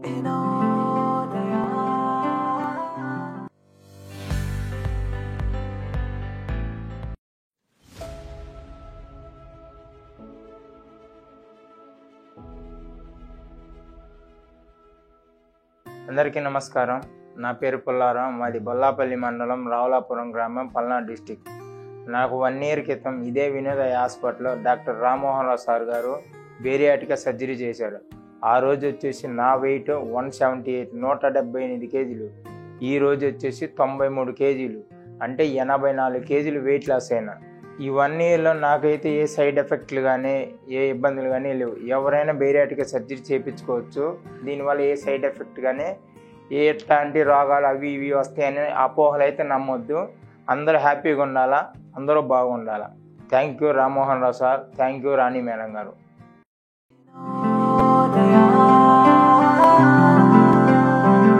అందరికీ నమస్కారం. నా పేరు పుల్లారాం. మాది బొల్లాపల్లి మండలం, రావులాపురం గ్రామం, పల్నాడు డిస్టిక్. నాకు 1 ఇయర్ క్రితం ఇదే వినోదయ హాస్పిటల్లో డాక్టర్ రామ్మోహన్ రావు సార్ గారు బేరియాటికా సర్జరీ చేశారు. ఆ రోజు వచ్చేసి నా వెయిట్ 178, 178 కేజీలు. ఈ రోజు వచ్చేసి 93 కేజీలు, అంటే 84 కేజీలు వెయిట్ లాస్ అయినా. ఈ 1 ఇయర్లో నాకైతే ఏ సైడ్ ఎఫెక్ట్లు కానీ ఏ ఇబ్బందులు కానీ లేవు. ఎవరైనా బేరియాటికా సర్జరీ చేయించుకోవచ్చు. దీనివల్ల ఏ సైడ్ ఎఫెక్ట్ కానీ ఎట్లాంటి రోగాలు అవి ఇవి వస్తాయని అపోహలు అయితే నమ్మొద్దు. అందరూ హ్యాపీగా ఉండాలా, అందరూ బాగుండాలా. Thank you Rammohan Rao sir, thank you Rani madam గారు.